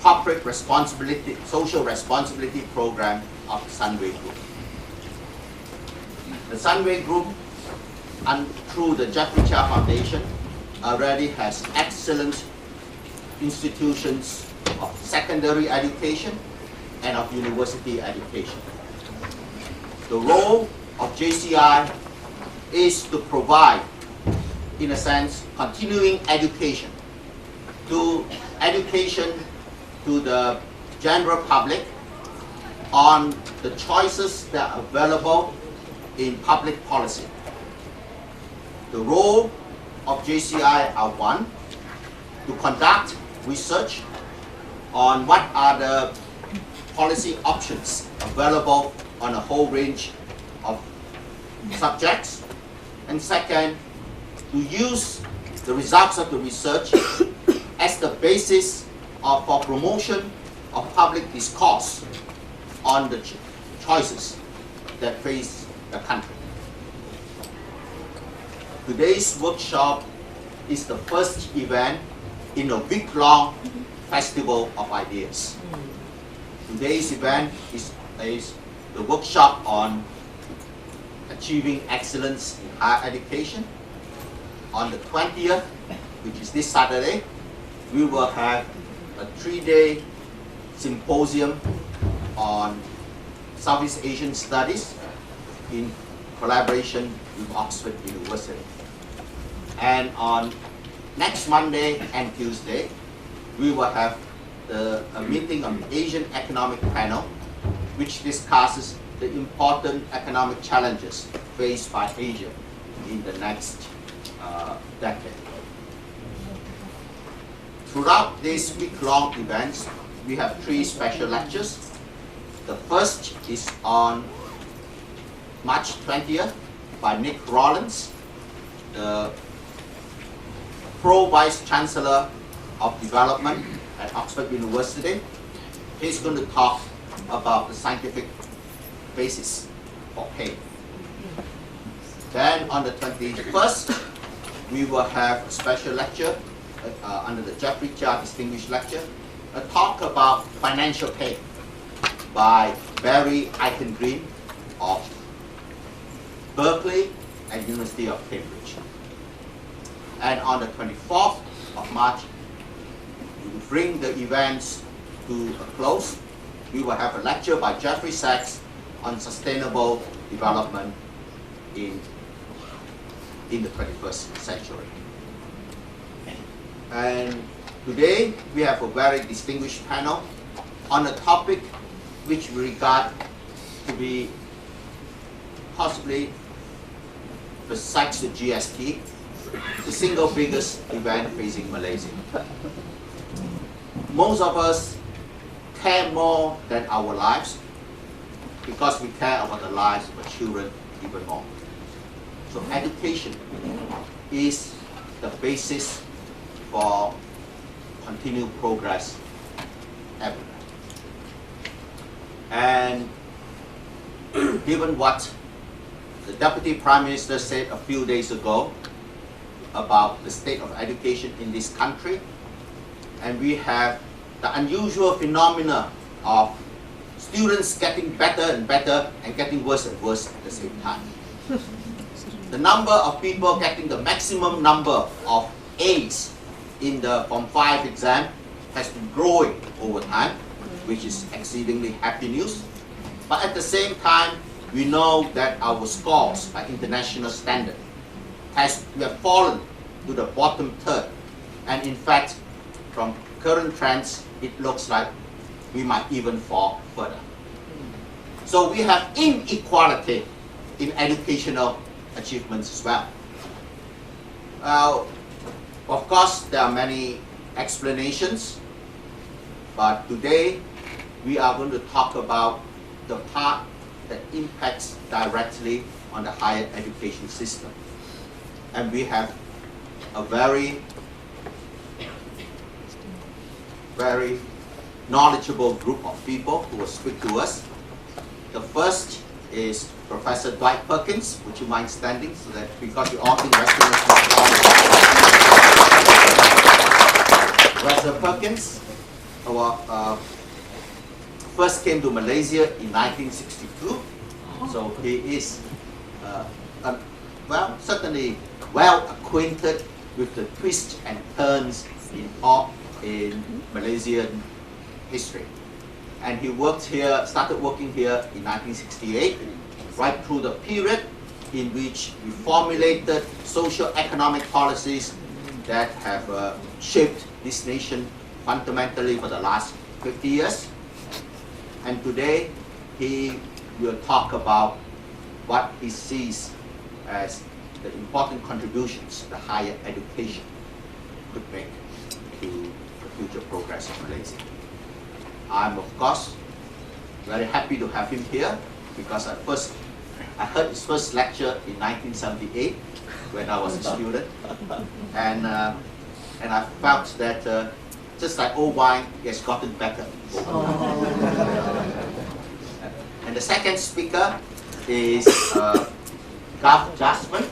corporate responsibility, social responsibility program of the Sunway Group. The Sunway Group, and through the Jeffrey Chia Foundation, already has excellent institutions of secondary education and of university education. The role of JCI is to provide, in a sense, continuing education to the general public on the choices that are available in public policy. The role of JCI are one, to conduct research on what are the policy options available on a whole range of subjects, and second, to use the results of the research as the basis for promotion of public discourse on the choices that face the country. Today's workshop is the first event in a week-long festival of ideas. Today's event is the workshop on achieving excellence in higher education. On the 20th, which is this Saturday, we will have a 3-day symposium on Southeast Asian Studies in collaboration with Oxford University. And on next Monday and Tuesday, we will have a meeting on the Asian Economic Panel, which discusses the important economic challenges faced by Asia in the next decade. Throughout these week-long events, we have 3 special lectures. The first is on March 20th by Nick Rollins, the Pro-Vice Chancellor of Development at Oxford University. He's going to talk about the scientific basis for pain. Then on the 21st, we will have a special lecture under the Jeffrey Chia Distinguished Lecture, a talk about financial pain by Barry Eichengreen of Berkeley and University of Cambridge. And on the 24th of March, to bring the events to a close, we will have a lecture by Jeffrey Sachs on sustainable development in the 21st century. And today we have a very distinguished panel on a topic which we regard to be possibly, besides the GST, the single biggest event facing Malaysia. Most of us care more than our lives because we care about the lives of our children even more. So education is the basis for continued progress everywhere. And given what the Deputy Prime Minister said a few days ago about the state of education in this country, and we have the unusual phenomena of students getting better and better and getting worse and worse at the same time. The number of people getting the maximum number of A's in the Form 5 exam has been growing over time, which is exceedingly happy news. But at the same time, we know that our scores by international standard we have fallen to the bottom third. And in fact, from current trends, it looks like we might even fall further. So we have inequality in educational achievements as well. Of course, there are many explanations, but today we are going to talk about the part that impacts directly on the higher education system. And we have a very knowledgeable group of people who will speak to us. The first is Professor Dwight Perkins. Would you mind standing so that, because you all think Westerners Professor Perkins first came to Malaysia in 1962. So he is, certainly well acquainted with the twists and turns in Malaysian history. And he started working here in 1968, right through the period in which we formulated socio-economic policies that have shaped this nation fundamentally for the last 50 years. And today, he will talk about what he sees as the important contributions the higher education could make to the future progress of Malaysia. I'm, of course, very happy to have him here because I heard his first lecture in 1978 when I was a student, and I felt that just like old wine, it has gotten better over time. And the second speaker is Garth Jasmine.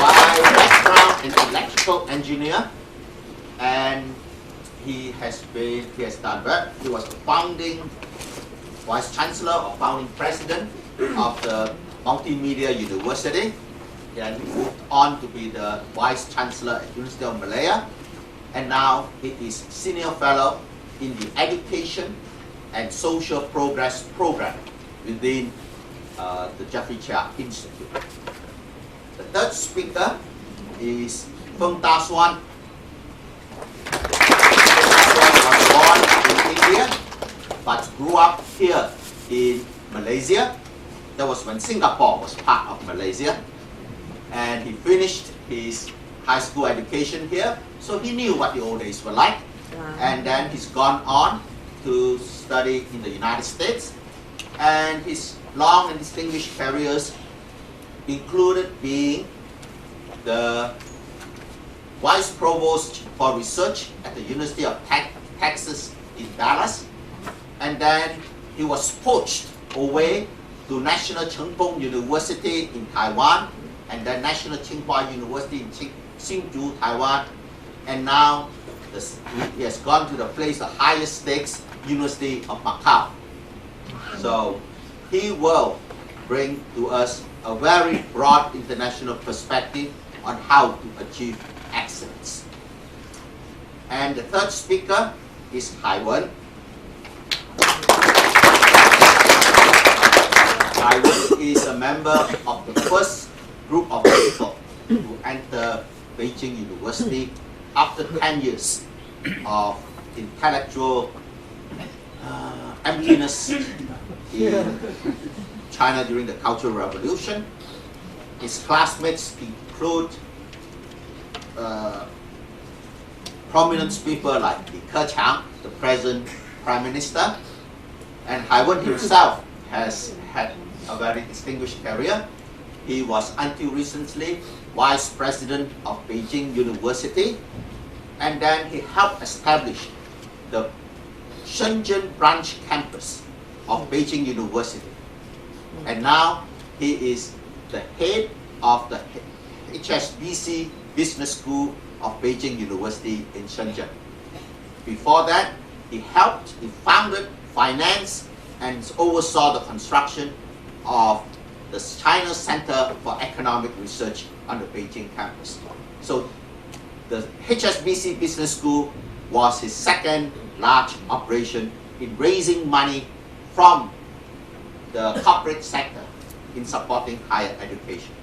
By background, an electrical engineer, and he was the founding Vice Chancellor or founding President of the Multimedia University. Then he moved on to be the Vice Chancellor at University of Malaya, and now he is Senior Fellow in the Education and Social Progress Program within the Jeffrey Chia Institute. The third speaker is Feng Da Suan. Was born in India but grew up here in Malaysia. That was when Singapore was part of Malaysia. And he finished his high school education here, so he knew what the old days were like. Wow. And then he's gone on to study in the United States, and his long and distinguished careers included being the Vice Provost for Research at the University of Texas in Dallas, and then he was poached away to National Cheng Kung University in Taiwan, and then National Tsinghua University in Hsinchu, Taiwan, and now he has gone to the place, the highest stakes University of Macau. So he will bring to us a very broad international perspective on how to achieve excellence. And the third speaker is Thye. Thye is a member of the first group of people who enter Beijing University after 10 years of intellectual emptiness in China during the Cultural Revolution. His classmates include prominent people like Li Keqiang, the present Prime Minister, and Thye himself has had a very distinguished career. He was until recently Vice President of Beijing University, and then he helped establish the Shenzhen branch campus of Beijing University. And now he is the head of the HSBC Business School of Beijing University in Shenzhen. Before that, he founded, financed, and oversaw the construction of the China Center for Economic Research on the Beijing campus. So the HSBC Business School was his second large operation in raising money from the corporate sector in supporting higher education.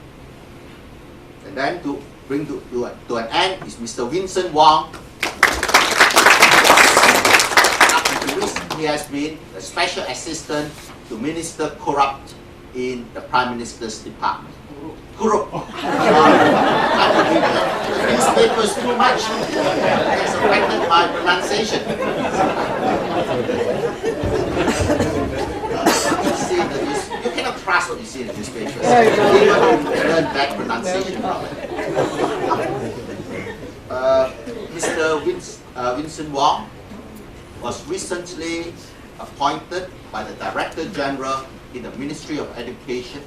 And then to bring to an end is Mr. Vincent Wong. He has been a special assistant to Minister Corrupt in the Prime Minister's Department. Corrupt. The newspapers too much. It has affected my pronunciation. You cannot trust what you see in the newspapers. You learn bad pronunciation from it. Mr. Vincent Wong was recently appointed by the Director General in the Ministry of Education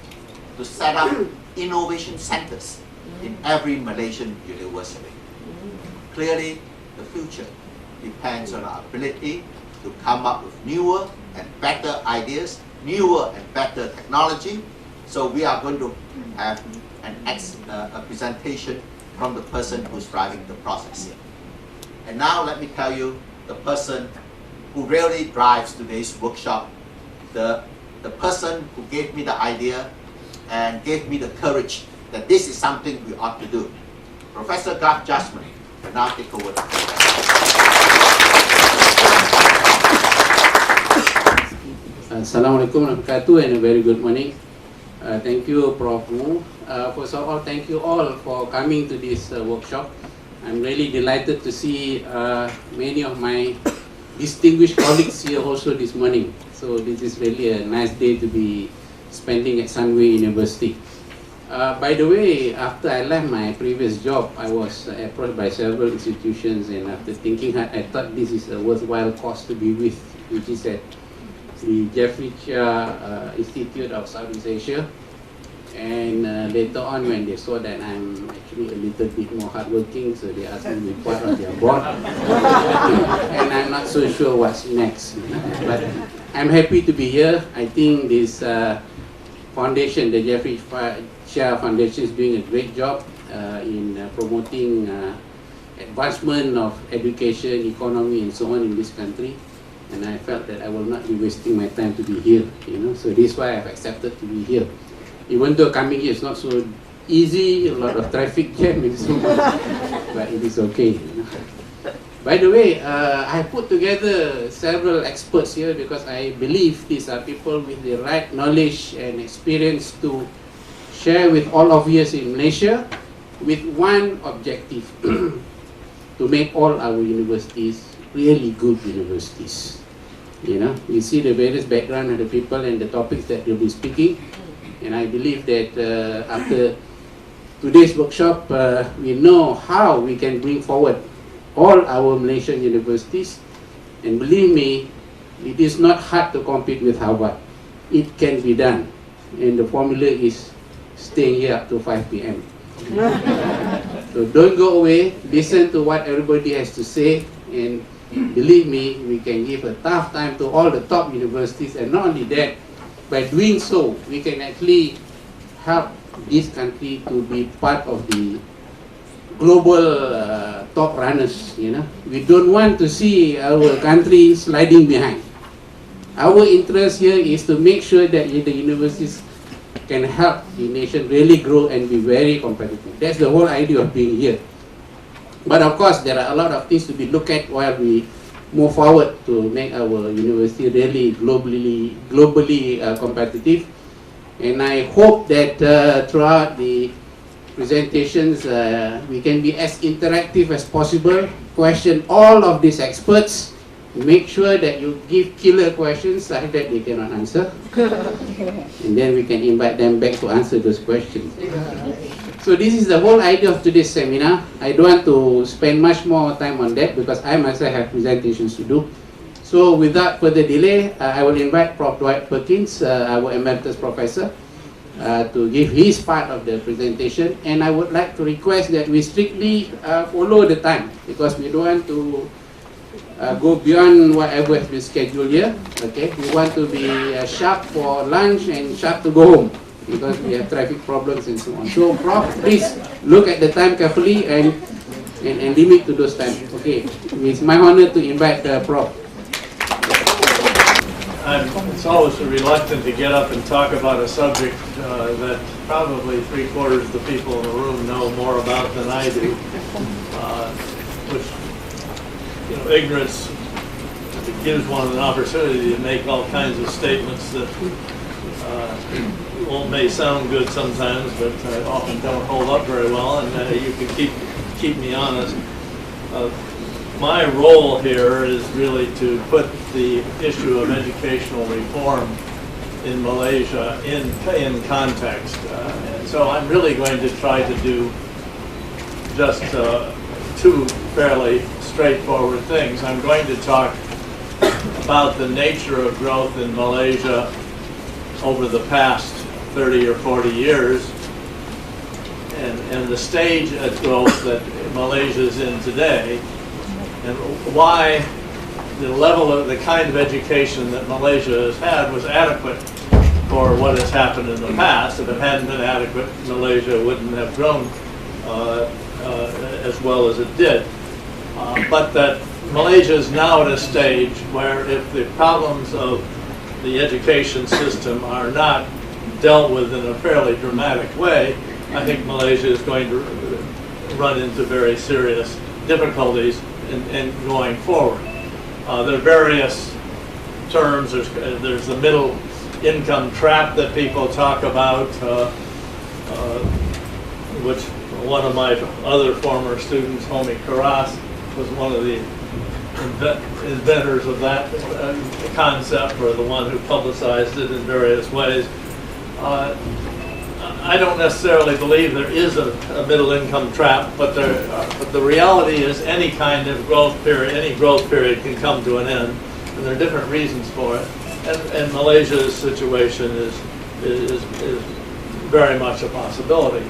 to set up innovation centers in every Malaysian university. Clearly, the future depends on our ability to come up with newer and better ideas, newer and better technology. So we are going to have a presentation from the person who's driving the process. And now let me tell you the person who really drives today's workshop, the person who gave me the idea and gave me the courage that this is something we ought to do. Professor Garth Jasmine will now take over. Assalamualaikum warahmatullahi wabarakatuh and a very good morning. Thank you, Prof. Wu. First of all, thank you all for coming to this workshop. I'm really delighted to see many of my distinguished colleagues here also this morning. So this is really a nice day to be spending at Sunway University. By the way, after I left my previous job, I was approached by several institutions, and after thinking hard, I thought this is a worthwhile cause to be with, which is at the Jeffrey Chia Institute of Southeast Asia. And later on, when they saw that I'm actually a little bit more hardworking, so they asked me to be part of their board. And I'm not so sure what's next. But I'm happy to be here. I think this foundation, the Jeffrey Chia Foundation, is doing a great job in promoting advancement of education, economy, and so on in this country. And I felt that I will not be wasting my time to be here, So this is why I've accepted to be here. Even though coming here is not so easy, a lot of traffic jam and so on, but it is okay. By the way, I put together several experts here because I believe these are people with the right knowledge and experience to share with all of us in Malaysia with one objective, to make all our universities really good universities. You see the various background of the people and the topics that they'll be speaking, and I believe that after today's workshop, we know how we can bring forward all our Malaysian universities, and believe me, it is not hard to compete with Harvard. It can be done, and the formula is staying here up to 5 p.m. So don't go away, listen to what everybody has to say, and believe me, we can give a tough time to all the top universities, and not only that, by doing so, we can actually help this country to be part of the global top runners. We don't want to see our country sliding behind. Our interest here is to make sure that the universities can help the nation really grow and be very competitive. That's the whole idea of being here. But of course, there are a lot of things to be looked at while we move forward to make our university really globally competitive. And I hope that throughout the presentations, we can be as interactive as possible, question all of these experts, make sure that you give killer questions that they cannot answer, and then we can invite them back to answer those questions. So this is the whole idea of today's seminar. I don't want to spend much more time on that because I myself have presentations to do. So without further delay, I will invite Prof. Dwight Perkins, our emeritus professor, to give his part of the presentation. And I would like to request that we strictly follow the time because we don't want to go beyond whatever has been scheduled here. Okay, we want to be sharp for lunch and sharp to go home, because we have traffic problems and so on. So, Prof, please look at the time carefully and limit to those times. Okay, it's my honor to invite Prof. It's always reluctant to get up and talk about a subject that probably 3/4 of the people in the room know more about than I do, which, ignorance gives one an opportunity to make all kinds of statements that may sound good sometimes, but often don't hold up very well, and you can keep me honest. My role here is really to put the issue of educational reform in Malaysia in context, and so I'm really going to try to do just two fairly straightforward things. I'm going to talk about the nature of growth in Malaysia over the past 30 or 40 years, and the stage of growth that Malaysia is in today. and why the level of the kind of education that Malaysia has had was adequate for what has happened in the past. If it hadn't been adequate, Malaysia wouldn't have grown as well as it did. But that Malaysia is now at a stage where if the problems of the education system are not dealt with in a fairly dramatic way, I think Malaysia is going to run into very serious difficulties in going forward. There are various terms. There's the middle income trap that people talk about, which one of my other former students, Homi Karas, was one of the inventors of that concept, or the one who publicized it in various ways. I don't necessarily believe there is a middle income trap, but the reality is any kind of growth period can come to an end, and there are different reasons for it. And Malaysia's situation is very much a possibility.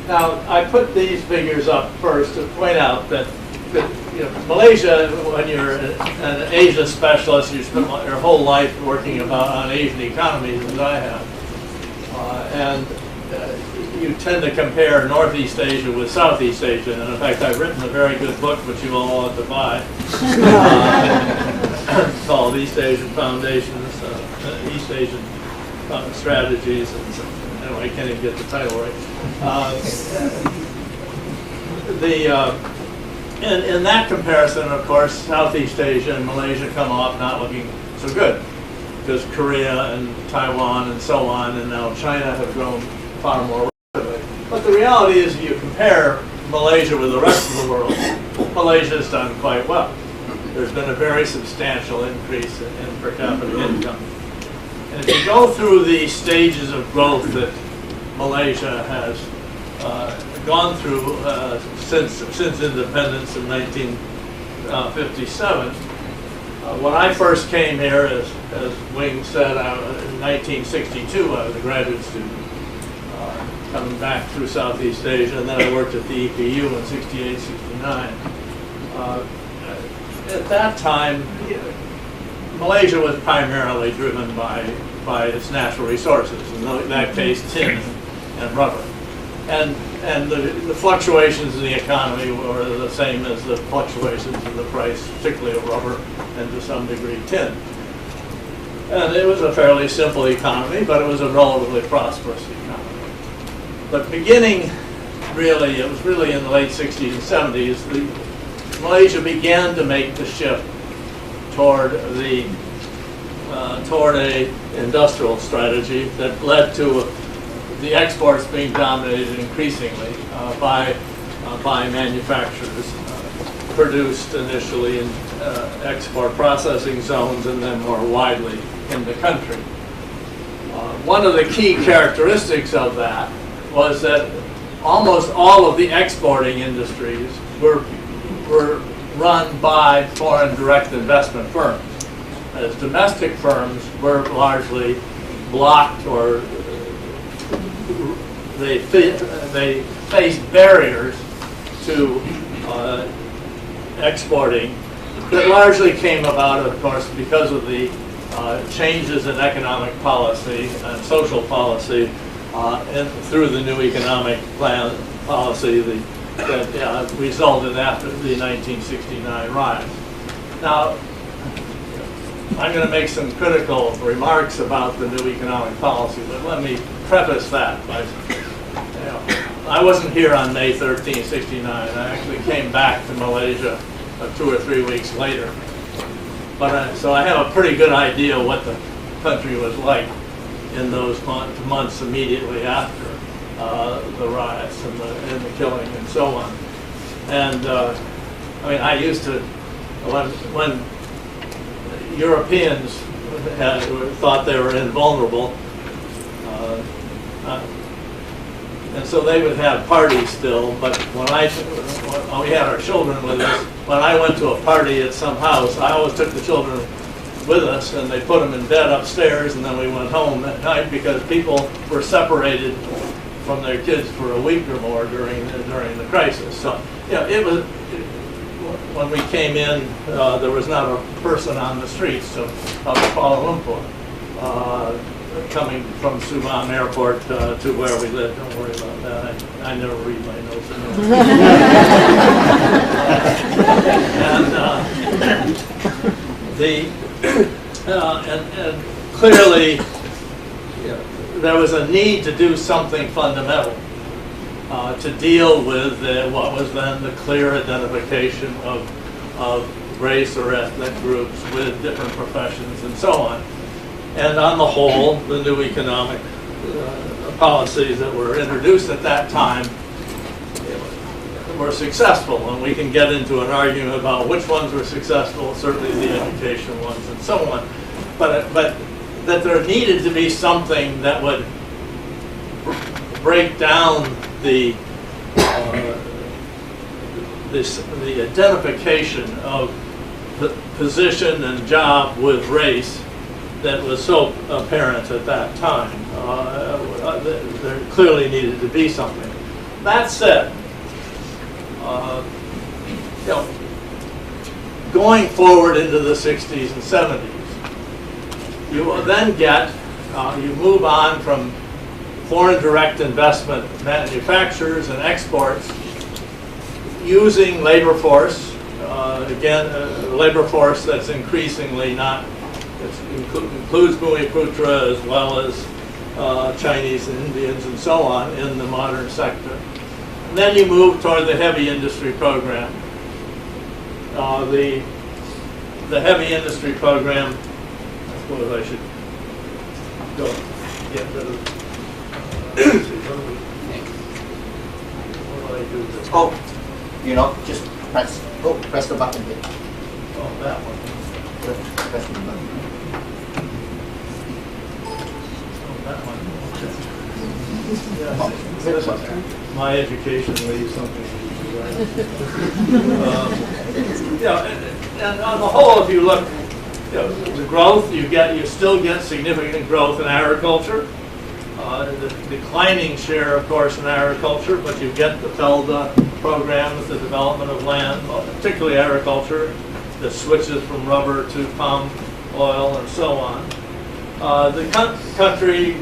Now, I put these figures up first to point out that Malaysia, when you're an Asia specialist, you spend your whole life working on Asian economies, as I have, and you tend to compare Northeast Asia with Southeast Asia. And in fact, I've written a very good book, which you all ought to buy, called East Asian Foundations, East Asian Strategies. And anyway, I can't even get the title right. In that comparison, of course, Southeast Asia and Malaysia come off not looking so good, because Korea and Taiwan and so on, and now China have grown far more rapidly. But the reality is, if you compare Malaysia with the rest of the world, Malaysia has done quite well. There's been a very substantial increase in per capita income. And if you go through the stages of growth that Malaysia has gone through since independence in 1957, when I first came here, as Wing said, in 1962, I was a graduate student, coming back through Southeast Asia, and then I worked at the EPU in 68, 69. At that time, Malaysia was primarily driven by its natural resources, in that case, tin and rubber. And the fluctuations in the economy were the same as the fluctuations in the price, particularly of rubber and to some degree tin. And it was a fairly simple economy, but it was a relatively prosperous economy. But beginning, really, it was really in the late 60s and 70s, Malaysia began to make the shift toward a industrial strategy that led to the exports being dominated increasingly by manufacturers produced initially in export processing zones and then more widely in the country. One of the key characteristics of that was that almost all of the exporting industries were run by foreign direct investment firms, as domestic firms were largely blocked, or they faced barriers to exporting that largely came about, of course, because of the changes in economic policy and social policy and through the new economic plan policy that resulted after the 1969 rise. Now, I'm going to make some critical remarks about the new economic policy, but let me preface that by, I wasn't here on May 13, 69. I actually came back to Malaysia 2 or 3 weeks later. But so I have a pretty good idea what the country was like in those months immediately after the riots and the killing and so on. And I mean, I used to, when Europeans thought they were invulnerable, and so they would have parties still, but when we had our children with us, when I went to a party at some house, I always took the children with us, and they put them in bed upstairs, and then we went home at night, because people were separated from their kids for a week or more during the crisis. So, it was, when we came in, there was not a person on the streets of Kuala Lumpur coming from Subang Airport to where we live. Don't worry about that. I never read my notes anyway. And clearly, there was a need to do something fundamental to deal with what was then the clear identification of race or ethnic groups with different professions and so on. And on the whole, the new economic policies that were introduced at that time were successful, and we can get into an argument about which ones were successful, certainly the education ones and so on, but that there needed to be something that would break down the identification of the position and job with race that was so apparent at that time. There clearly needed to be something. That said, going forward into the 60s and 70s, you will then get, you move on from foreign direct investment manufacturers and exports using labor force, again, a labor force that's increasingly not, includes Bumiputra as well as Chinese and Indians and so on in the modern sector. And then you move toward the heavy industry program. The heavy industry program, I suppose I should go get rid of. What do I do with this? Oh, just press the button here. Oh, that one. Press the button. Oh, that one. Oh, This one. My education leaves something to be and on the whole, if you look, the growth you still get significant growth in agriculture. The declining share, of course, in agriculture, but you get the FELDA programs, the development of land, particularly agriculture, that switches from rubber to palm oil and so on. The country,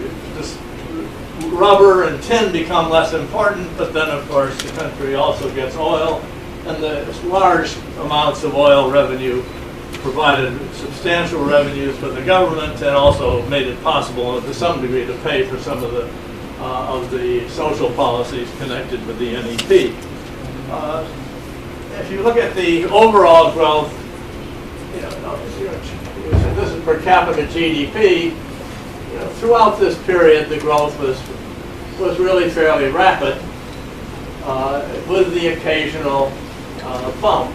rubber and tin become less important, but then, of course, the country also gets oil, and the large amounts of oil revenue provided substantial revenues for the government and also made it possible to some degree to pay for some of the social policies connected with the NEP. If you look at the overall growth, this is per capita GDP. Throughout this period, the growth was really fairly rapid, with the occasional bump.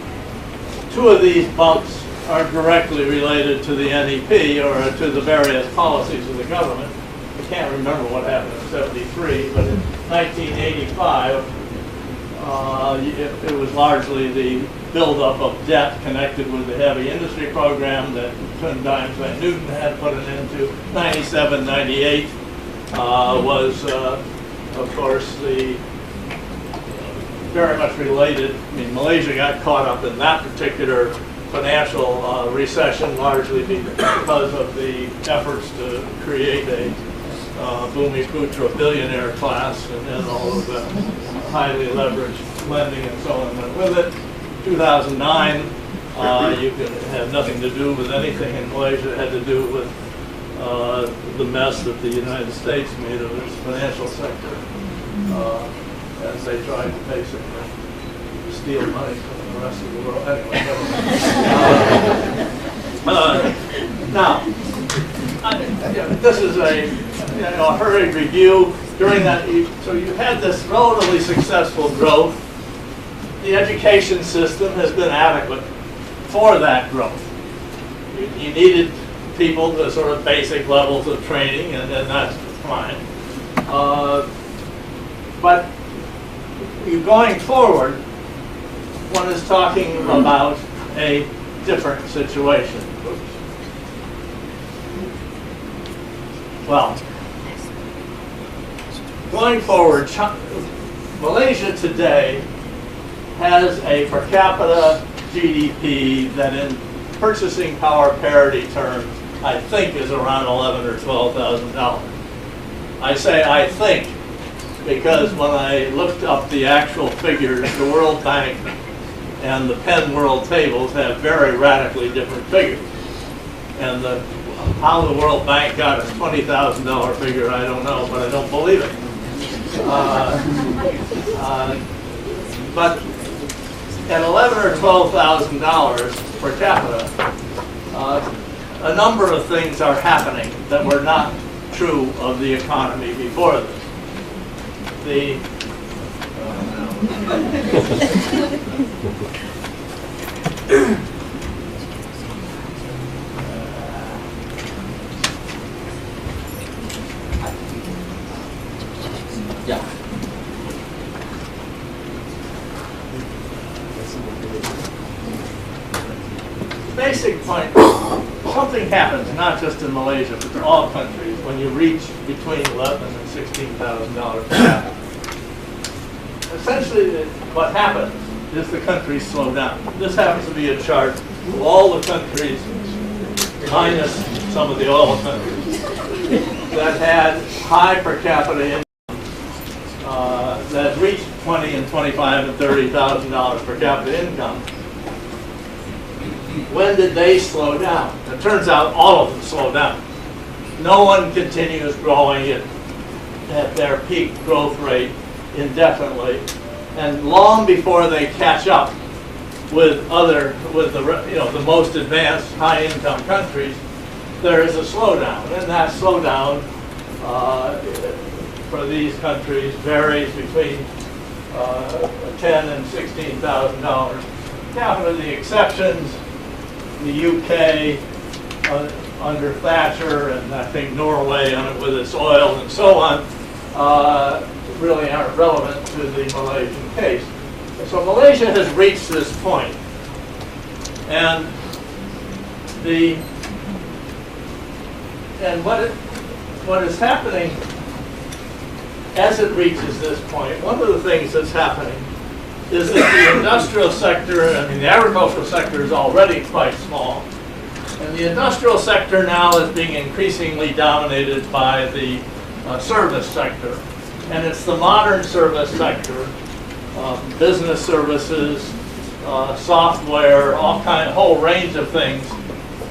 Two of these bumps are directly related to the NEP or to the various policies of the government. I can't remember what happened in '73, but in 1985, it was largely the buildup of debt connected with the heavy industry program that Twin Dimes Van Newton had put it into. 97, 98 was, of course, the very much related. I mean, Malaysia got caught up in that particular financial recession largely because of the efforts to create a Bumiputra billionaire class and all of the highly leveraged lending and so on. And with it, 2009, you could have nothing to do with anything in Malaysia. It had to do with the mess that the United States made of its financial sector as they tried to basically steal money from the rest of the world. Anyway, now, this is a hurried review. During that, so you had this relatively successful growth. The education system has been adequate for that growth. You needed people to sort of basic levels of training, and that's fine. But you going forward, one is talking about a different situation. Well, going forward, Malaysia today has a per capita GDP that in purchasing power parity terms, I think is around $11,000 or $12,000. I say I think because when I looked up the actual figures, the World Bank and the Penn World Tables have very radically different figures. And how the World Bank got a $20,000 figure, I don't know, but I don't believe it. But at $11,000 or $12,000 per capita, a number of things are happening that were not true of the economy before this. Yeah. Basic point, something happens, not just in Malaysia, but in all countries, when you reach between $11,000 and $16,000 per capita. Essentially, what happens is the countries slow down. This happens to be a chart of all the countries, minus some of the oil countries, that had high per capita income, that reached $20,000 and $25,000 and $30,000 per capita income. When did they slow down? It turns out all of them slow down. No one continues growing at their peak growth rate indefinitely, and long before they catch up with the most advanced high-income countries, there is a slowdown, and that slowdown for these countries varies between $10,000 and $16,000 capita. The exceptions, the UK under Thatcher, and I think Norway with its oil and so on, really aren't relevant to the Malaysian case. So Malaysia has reached this point, and what is happening as it reaches this point, one of the things that's happening is that the industrial sector, the agricultural sector is already quite small, and the industrial sector now is being increasingly dominated by the service sector. And it's the modern service sector, business services, software, whole range of things,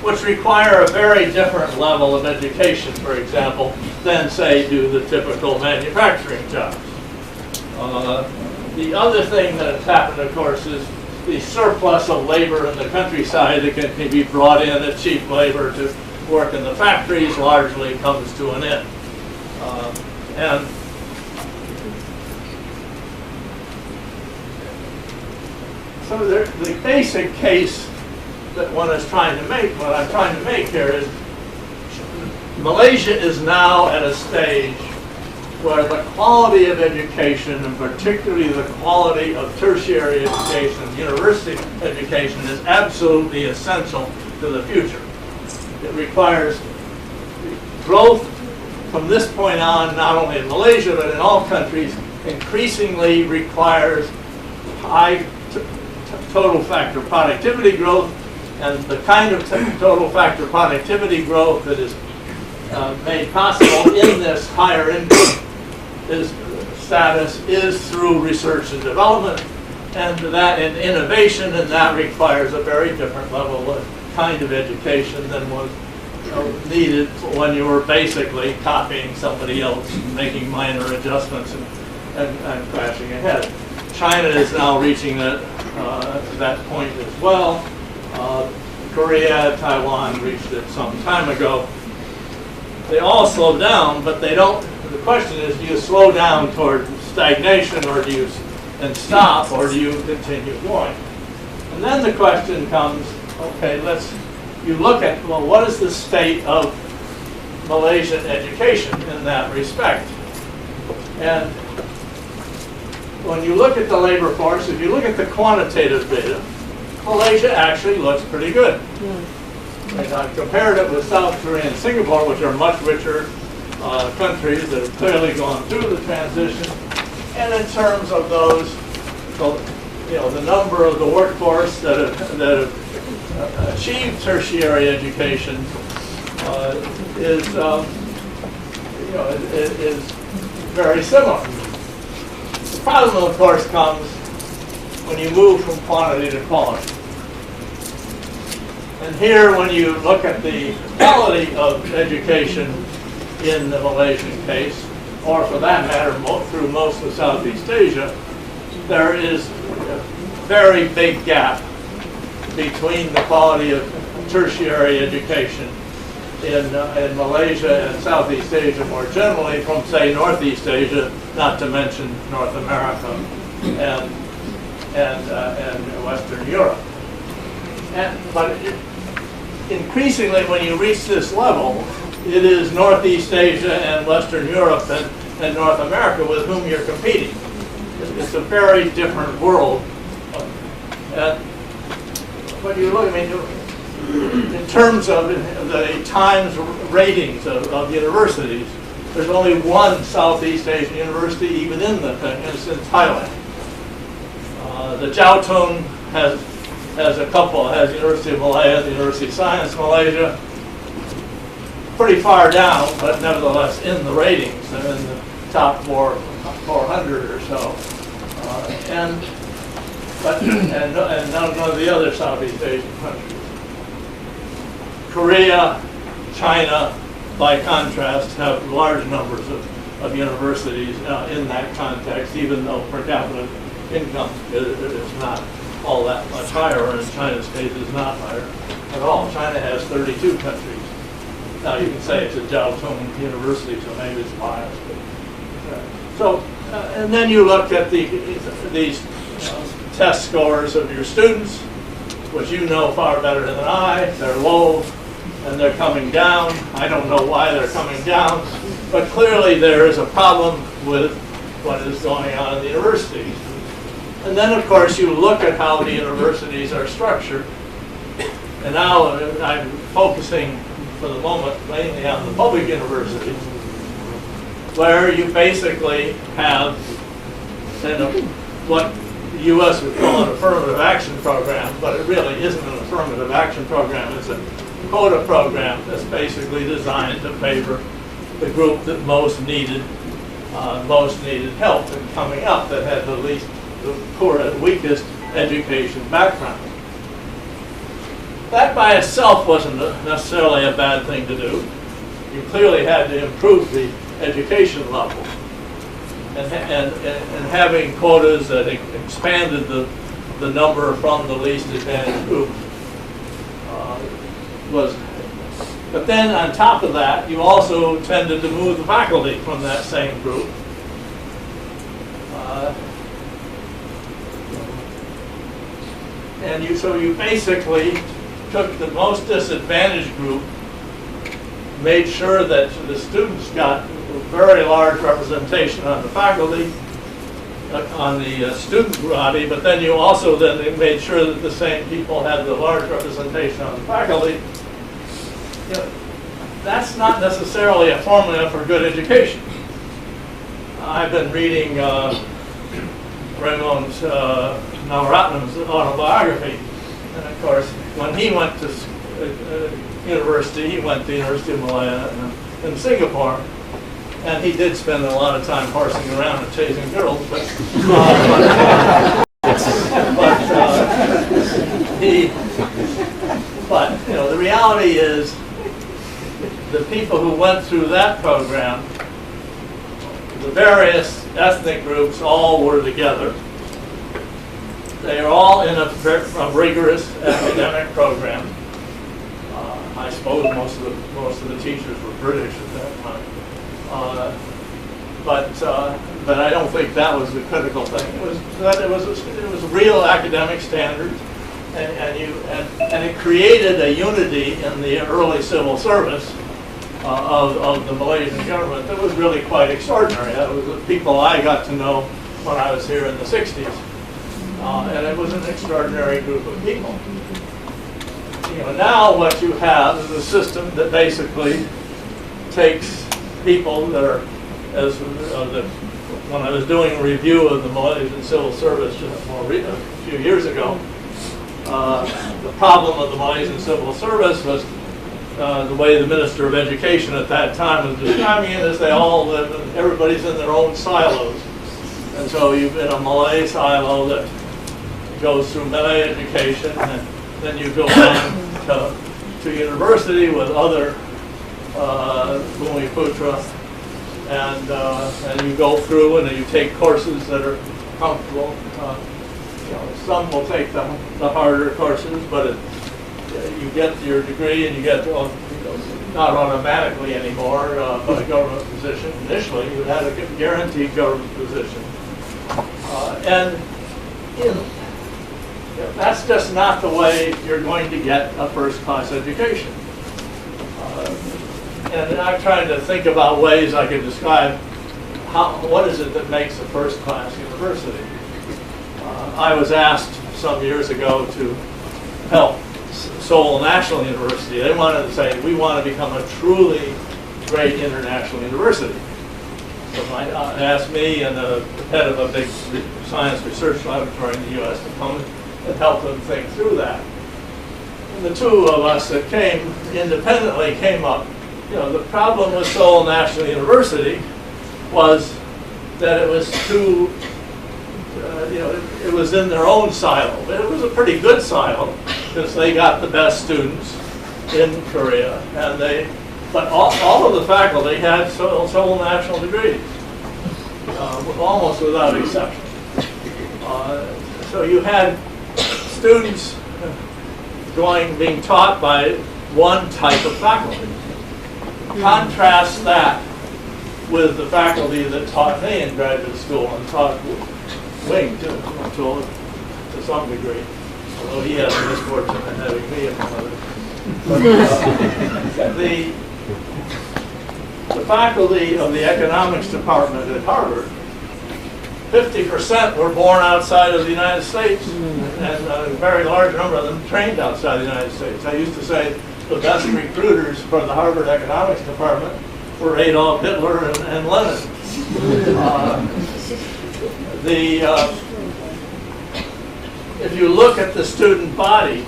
which require a very different level of education, for example, than, say, do the typical manufacturing jobs. The other thing that has happened, of course, is the surplus of labor in the countryside that can be brought in at cheap labor to work in the factories largely comes to an end. And so the basic case that one is trying to make, what I'm trying to make here is Malaysia is now at a stage where the quality of education, and particularly the quality of tertiary education, university education, is absolutely essential to the future. It requires growth from this point on, not only in Malaysia, but in all countries, increasingly requires high total factor productivity growth, and the kind of total factor productivity growth that is made possible in this higher income status is through research and development, and that in innovation, and that requires a very different level of kind of education than was needed when you were basically copying somebody else, making minor adjustments and crashing ahead. China is now reaching that point as well. Korea, Taiwan reached it some time ago. They all slow down, but they don't. The question is, do you slow down toward stagnation, or do you stop, or do you continue going? And then the question comes, okay, you look at, well, what is the state of Malaysian education in that respect? And when you look at the labor force, if you look at the quantitative data, Malaysia actually looks pretty good. And I've compared it with South Korea and Singapore, which are much richer countries that have clearly gone through the transition. And in terms of those, so the number of the workforce that have achieved tertiary education is very similar. The problem, of course, comes when you move from quantity to quality. And here, when you look at the quality of education in the Malaysian case, or for that matter, through most of Southeast Asia, there is a very big gap between the quality of tertiary education in Malaysia and Southeast Asia more generally from, say, Northeast Asia, not to mention North America and Western Europe. But increasingly, when you reach this level, it is Northeast Asia and Western Europe and North America with whom you're competing. It's a very different world. When you look, in terms of the Times ratings of universities, there's only one Southeast Asian university even in the thing, and it's in Thailand. The Jiaotong has a couple, has the University of Malaya, the University of Science Malaysia, pretty far down, but nevertheless in the ratings. They're in the top 400 or so. And none of the other Southeast Asian countries. Korea, China, by contrast, have large numbers of universities in that context, even though per capita income is not all that much higher, and in China's case is not higher at all. China has 32 countries. Now you can say it's a Jiaotong University, so maybe it's biased. So, and then you look at these test scores of your students, which you know far better than I. They're low, and they're coming down. I don't know why they're coming down, but clearly there is a problem with what is going on in the universities. And then, of course, you look at how the universities are structured. And now I'm focusing for the moment mainly on the public universities, where you basically have what the U.S. would call an affirmative action program, but it really isn't an affirmative action program. It's a quota program that's basically designed to favor the group that most needed help in coming up, that had the poorest, weakest education background. That by itself wasn't necessarily a bad thing to do. You clearly had to improve the education level. And having quotas that expanded the number from the least advantaged group was. But then on top of that, you also tended to move the faculty from that same group. So you basically took the most disadvantaged group, made sure that the students got very large representation on the faculty, on the student body, but then you also then made sure that the same people had the large representation on the faculty. That's not necessarily a formula for good education. I've been reading Raymond Navaratnam's autobiography, and of course, when he went to university, he went to the University of Malaya in Singapore, and he did spend a lot of time horsing around and chasing girls, but the reality is the people who went through that program, the various ethnic groups all were together. They are all in a rigorous academic program. I suppose most of the teachers were British at that time. But I don't think that was the critical thing. It was real academic standards, and it created a unity in the early civil service of the Malaysian government that was really quite extraordinary. That was the people I got to know when I was here in the 60s. And it was an extraordinary group of people. Now what you have is a system that basically takes people that are as when I was doing a review of the Malaysian civil service a few years ago, the problem of the Malaysian civil service was the way the Minister of Education at that time was describing it as they all live, and everybody's in their own silos. And so you've got a Malay silo that goes through Malay education, and then you go on to university with other Bumiputra, and you go through and you take courses that are comfortable. Some will take the harder courses, but you get your degree and you get not automatically anymore, but a government position. Initially, you had a guaranteed government position, and that's just not the way you're going to get a first-class education. And I'm trying to think about ways I could describe what is it that makes a first-class university. I was asked some years ago to help Seoul National University. They wanted to say, we want to become a truly great international university. So they asked me and the head of a big science research laboratory in the U.S. to come and help them think through that. And the two of us that came independently came up. The problem with Seoul National University was that it was too, it was in their own silo. It was a pretty good silo because they got the best students in Korea, but all of the faculty had Seoul National degrees, almost without exception. So you had students being taught by one type of faculty. Contrast that with the faculty that taught me in graduate school and taught Wing too, to some degree. Although he had the misfortune of having me as one of them. The faculty of the economics department at Harvard, 50% were born outside of the United States, and a very large number of them trained outside the United States. I used to say the best recruiters for the Harvard economics department were Adolf Hitler and Lenin. If you look at the student body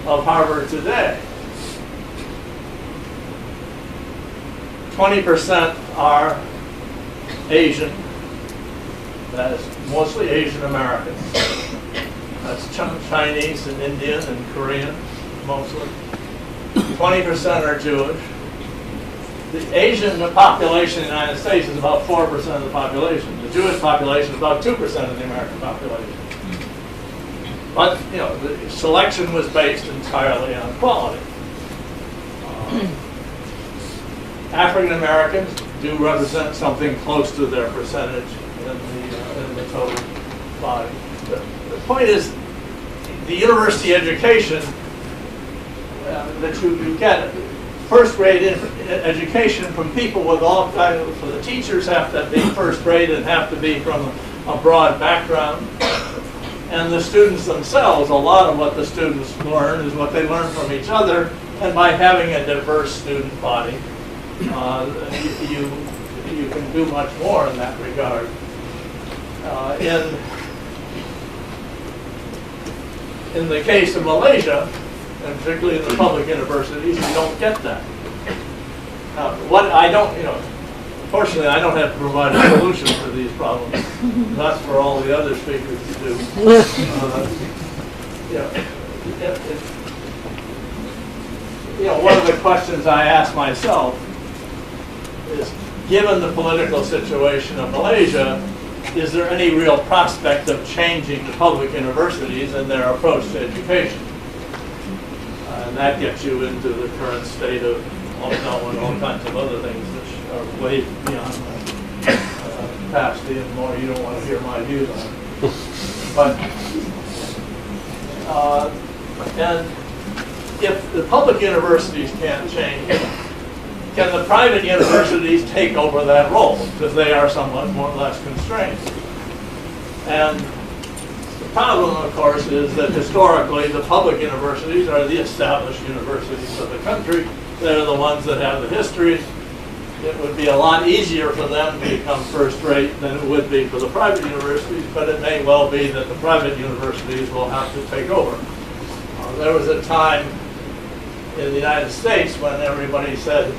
of Harvard today, 20% are Asian. That is mostly Asian Americans. That's Chinese and Indian and Korean, mostly. 20% are Jewish. The Asian population in the United States is about 4% of the population. The Jewish population is about 2% of the American population. But, the selection was based entirely on quality. African Americans do represent something close to their percentage in the total body. The point is, the university education that you get, first grade education from people with all kinds of, the teachers have to be first grade and have to be from a broad background. And the students themselves, a lot of what the students learn is what they learn from each other, and by having a diverse student body, you can do much more in that regard. In the case of Malaysia, and particularly in the public universities, you don't get that. Fortunately, I don't have to provide a solution to these problems. That's for all the other speakers to do. One of the questions I ask myself is, given the political situation of Malaysia, is there any real prospect of changing the public universities and their approach to education? And that gets you into the current state of all kinds of other things which are way beyond my capacity, and more you don't want to hear my views on it. But and if the public universities can't change, can the private universities take over that role? Because they are somewhat more or less constrained. And the problem, of course, is that historically the public universities are the established universities of the country. They're the ones that have the history. it would be a lot easier for them to become first rate than it would be for the private universities, but it may well be that the private universities will have to take over. There was a time in the United States when everybody said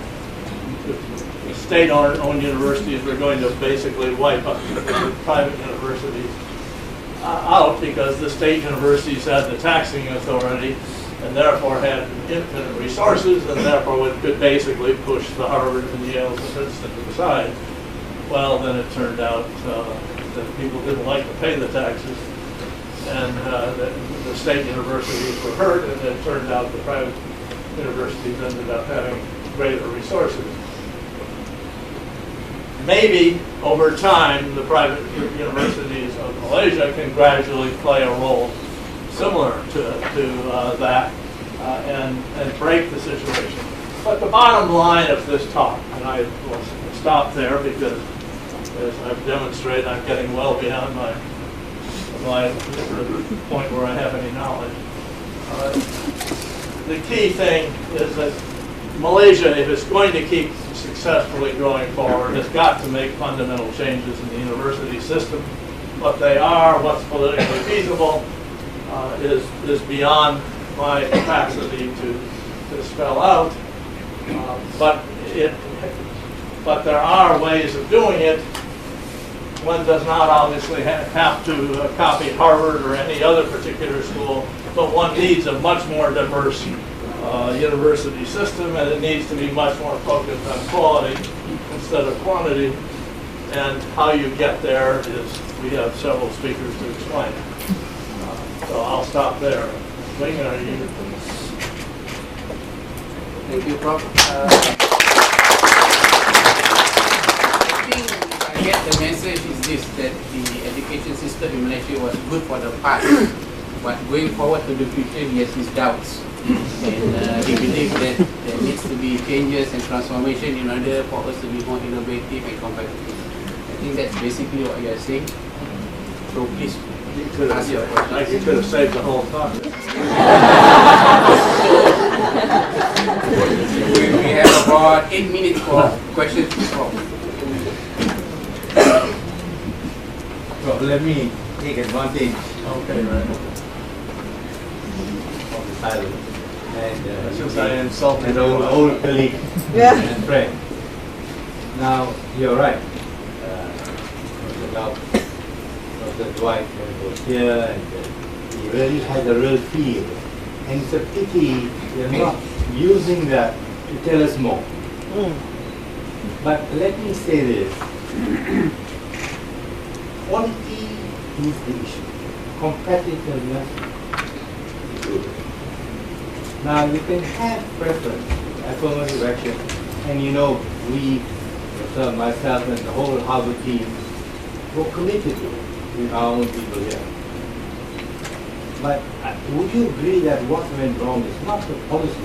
the state-owned universities were going to basically wipe up the private universities out because the state universities had the taxing authority and therefore had infinite resources and therefore could basically push the Harvard and Yale and Princeton to the side. Well, then it turned out that people didn't like to pay the taxes and the state universities were hurt, and it turned out the private universities ended up having greater resources. Maybe over time the private universities of Malaysia can gradually play a role similar to that and break the situation. But the bottom line of this talk, and I will stop there because as I've demonstrated I'm getting well beyond my point where I have any knowledge. The key thing is that Malaysia, if it's going to keep successfully going forward, has got to make fundamental changes in the university system. What they are, what's politically feasible, is beyond my capacity to spell out. But there are ways of doing it. One does not obviously have to copy Harvard or any other particular school, but one needs a much more diverse university system, and it needs to be much more focused on quality instead of quantity. And how you get there is, we have several speakers to explain. So I'll stop there. Wing, are you? Thank you, Prof. I get the message is this, that the education system in Malaysia was good for the past, but going forward to the future, he has his doubts. And he believes that there needs to be changes and transformation in order for us to be more innovative and competitive. I think that's basically what you are saying. So please ask your question. Like you could have saved the whole talk. We have about 8 minutes for questions to Prof. So let me take advantage Okay, right. of the silence and Since I insulted an old colleague and friend. Now you're right. Dr. Dwight was here, and he really had a real feel. And it's a pity you're not using that to tell us more. But let me say this. Quality is the issue. Competitiveness is good. Now you can have preference, affirmative action, and you know, we, myself and the whole Harvard team, were committed to it with our own people here. But would you agree that what went wrong is not the policy,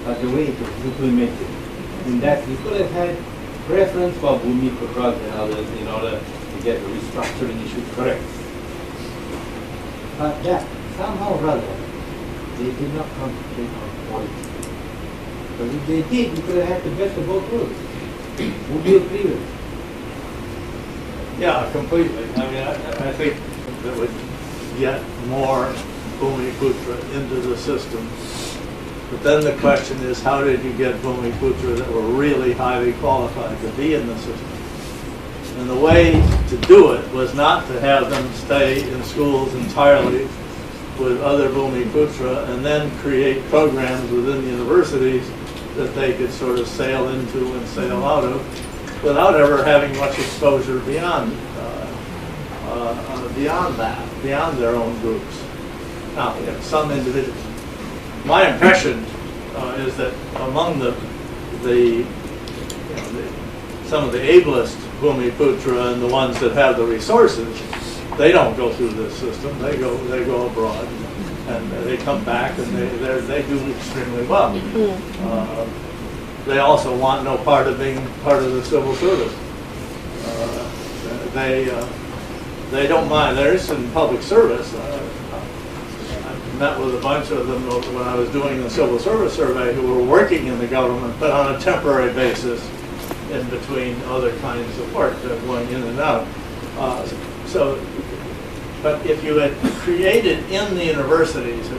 but the way it was implemented? In that we could have had preference for Bhumi Putra and others in order to get the restructuring issue correct. But that, somehow or other, they did not concentrate on quality. But if they did, we could have had the best of both worlds. Would you agree with it? Yeah, completely. I mean, I think that would get more Bhumiputra into the system. But then the question is, how did you get Bhumiputra that were really highly qualified to be in the system? And the way to do it was not to have them stay in schools entirely with other Bhumiputra and then create programs within the universities that they could sort of sail into and sail out of without ever having much exposure beyond that, beyond their own groups. Now, some individuals. My impression is that among some of the ablest Bhumiputra and the ones that have the resources, they don't go through this system. They go abroad, and they come back, and they do extremely well. They also want no part of being part of the civil service. They don't mind. They're interested in public service. I met with a bunch of them when I was doing the civil service survey who were working in the government, but on a temporary basis in between other kinds of work that going in and out. But if you had created in the universities,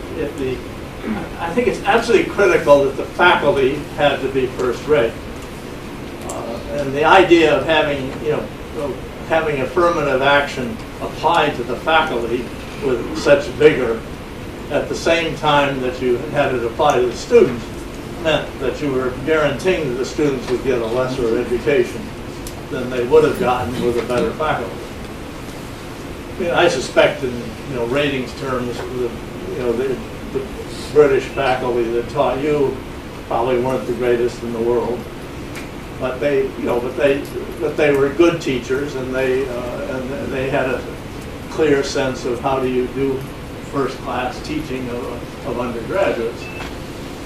I think it's absolutely critical that the faculty had to be first rate. And the idea of having, having affirmative action applied to the faculty with such vigor at the same time that you had it apply to the students meant that you were guaranteeing that the students would get a lesser education than they would have gotten with a better faculty. I suspect in ratings terms, the British faculty that taught you probably weren't the greatest in the world, but they were good teachers, and they had a clear sense of how do you do first-class teaching of undergraduates.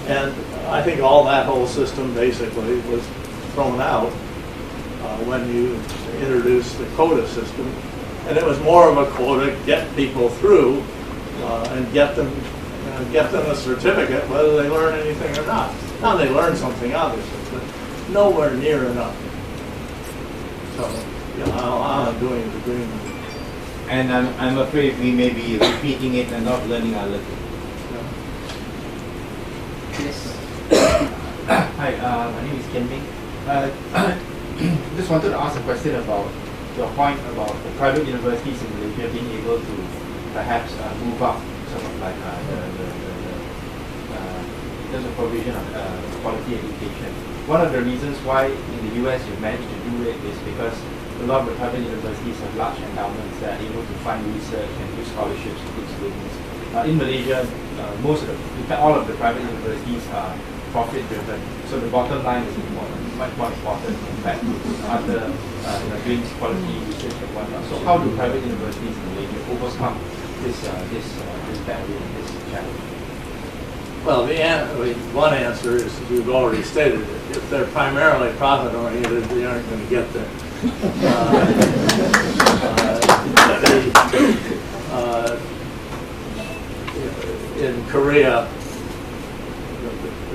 And I think all that whole system basically was thrown out when you introduced the quota system. And it was more of a quota, get people through and get them a certificate, whether they learn anything or not. Now they learn something, obviously, but nowhere near enough. So, all I'm doing is agreeing with you. And I'm afraid we may be repeating it and not learning our lesson. Yes. Hi, my name is Kenming. Just wanted to ask a question about your point about the private universities in Malaysia being able to perhaps move up sort of like in terms of provision of quality education. One of the reasons why in the US you've managed to do it is because a lot of the private universities have large endowments that are able to fund research and give scholarships to good students. In Malaysia, in fact, all of the private universities are profit-driven, so the bottom line is much more important compared to other doing quality research and whatnot. So how do private universities in Malaysia overcome this barrier, this challenge? Well, one answer is you've already stated it. If they're primarily profit-oriented, they aren't going to get there. In Korea,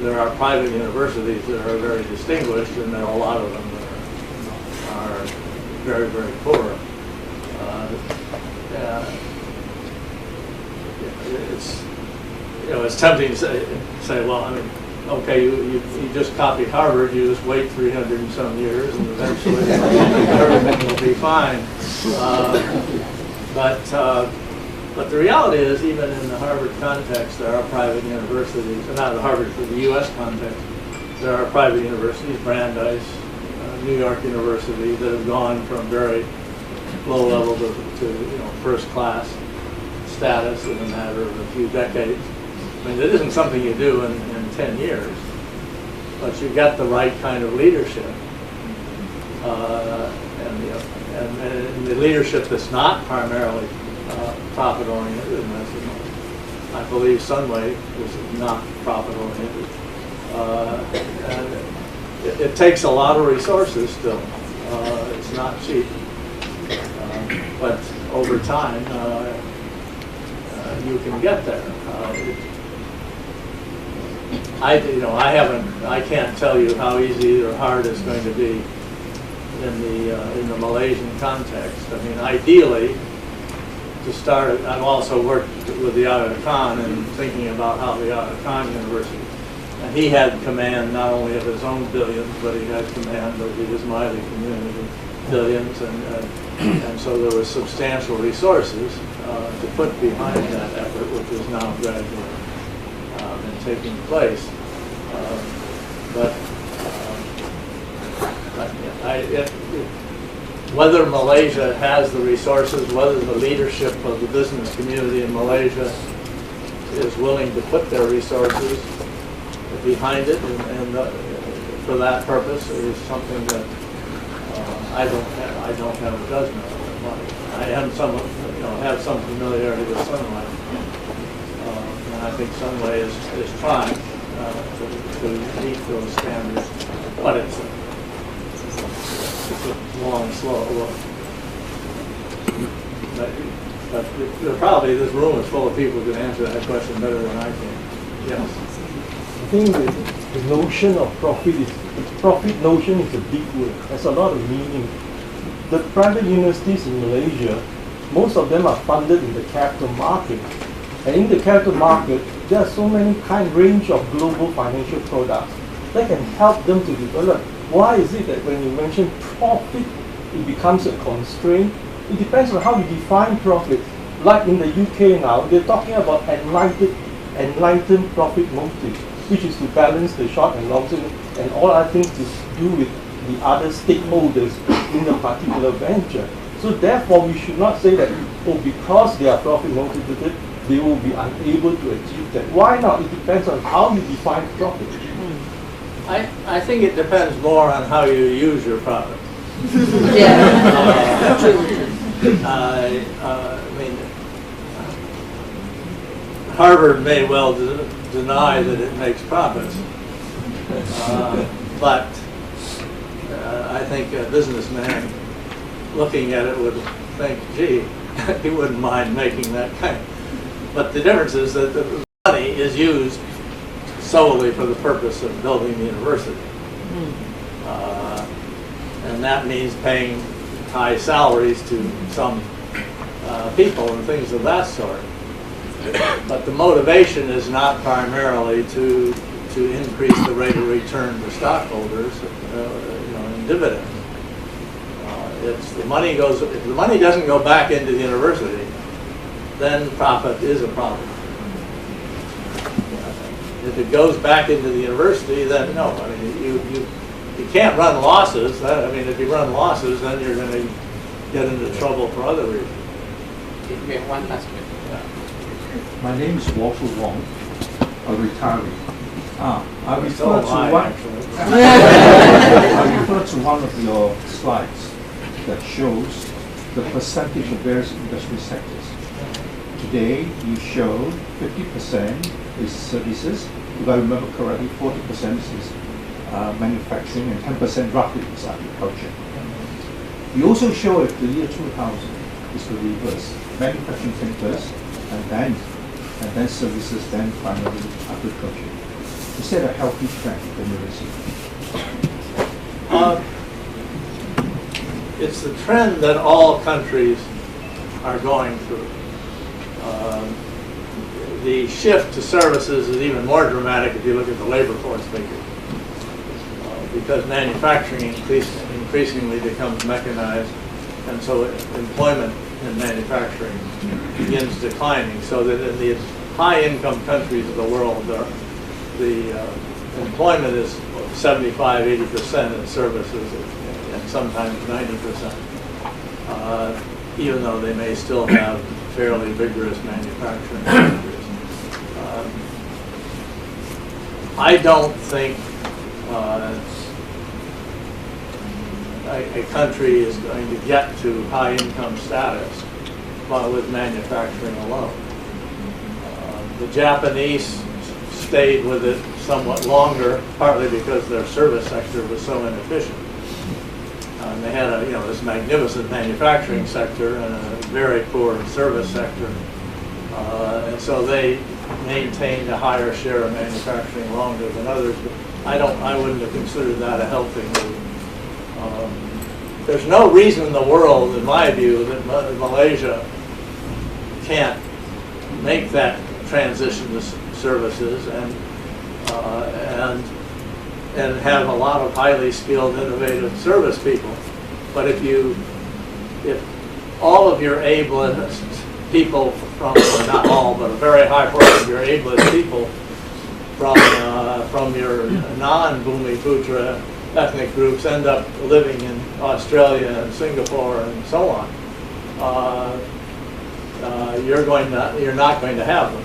there are private universities that are very distinguished, and there are a lot of them that are very, very poor. It's tempting to say, well, I mean, okay, you just copy Harvard, you just wait 300 and some years, and eventually everything will be fine. But the reality is, even in the Harvard context, there are private universities, not the Harvard, but the U.S. context, there are private universities, Brandeis, New York University, that have gone from very low level to first class status in a matter of a few decades. I mean, it isn't something you do in 10 years, but you get the right kind of leadership. And the leadership that's not primarily profit-oriented, and I believe Sunway is not profit-oriented. And it takes a lot of resources still. It's not cheap, but over time you can get there. I can't tell you how easy or hard it's going to be in the Malaysian context. I mean, ideally, to start, I've also worked with the Aga Khan and thinking about how the Aga Khan University, and he had command not only of his own billions, but he had command of the Ismaili community billions, and so there was substantial resources to put behind that effort, which is now gradually been taking place. Whether Malaysia has the resources, whether the leadership of the business community in Malaysia is willing to put their resources behind it and for that purpose is something that I don't have a judgment on. I have some familiarity with Sunway, and I think Sunway is trying to meet those standards, but it's a long, slow look. But probably this room is full of people who can answer that question better than I can. Yes. I think the notion of profit notion is a big word. There's a lot of meaning. The private universities in Malaysia, most of them are funded in the capital market. And in the capital market, there are so many range of global financial products that can help them to develop. Why is it that when you mention profit, it becomes a constraint? It depends on how you define profit. Like in the UK now, they're talking about enlightened profit motive, which is to balance the short and long term and all other things to do with the other stakeholders in a particular venture. So therefore, we should not say that, oh, because they are profit motivated, they will be unable to achieve that. Why not? It depends on how you define profit. I think it depends more on how you use your profit. I mean, Harvard may well deny that it makes profits, but I think a businessman looking at it would think, gee, he wouldn't mind making that kind. But the difference is that the money is used solely for the purpose of building the university. And that means paying high salaries to some people and things of that sort. But the motivation is not primarily to increase the rate of return to stockholders, in dividends. It's the money goes. If the money doesn't go back into the university, then profit is a problem. If it goes back into the university, then no. I mean, you can't run losses. I mean, if you run losses, then you're going to get into trouble for other reasons. We have one last question. My name is Walter Wong, a retiree. I refer to one of your slides that shows the percentage of various industry sectors. Today, you showed 50% is services. If I remember correctly, 40% is manufacturing and 10% roughly is agriculture. You also show that the year 2000 is the reverse. Manufacturing came first, and then services, then finally agriculture. Is that a healthy trend in the It's the trend that all countries are going through. The shift to services is even more dramatic if you look at the labor force figure, because manufacturing increasingly becomes mechanized, and so employment in manufacturing begins declining, so that in the high-income countries of the world, the employment is 75–80% in services, and sometimes 90%, even though they may still have fairly vigorous manufacturing industries. I don't think a country is going to get to high-income status with manufacturing alone. The Japanese stayed with it somewhat longer, partly because their service sector was so inefficient. They had this magnificent manufacturing sector and a very poor service sector, and so they maintained a higher share of manufacturing longer than others. But I wouldn't have considered that a healthy move. There's no reason in the world, in my view, that Malaysia can't make that transition to services and have a lot of highly skilled, innovative service people. But if all of your ableist people from, or not all, but a very high portion of your ableist people from your non-Bumiputra ethnic groups end up living in Australia and Singapore and so on, you're not going to have them.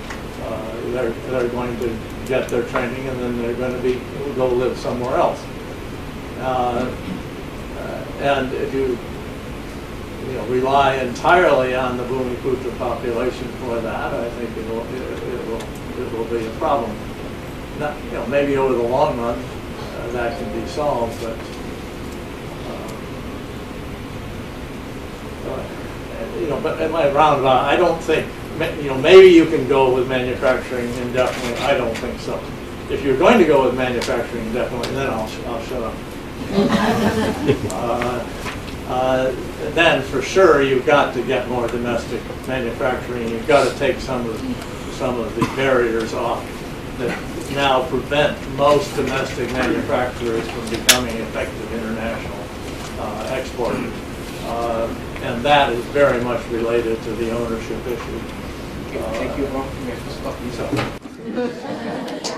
They're going to get their training, and then they're going to go live somewhere else. And if you rely entirely on the Bumiputra population for that, I think it will be a problem. Not, maybe over the long run that can be solved, but but in my roundabout, I don't think maybe you can go with manufacturing indefinitely. I don't think so. if you're going to go with manufacturing, definitely, then I'll shut up. Then for sure you've got to get more domestic manufacturing. You've got to take some of the barriers off that now prevent most domestic manufacturers from becoming effective international exporters. And that is very much related to the ownership issue. Thank you, Prof. You have to stop yourself.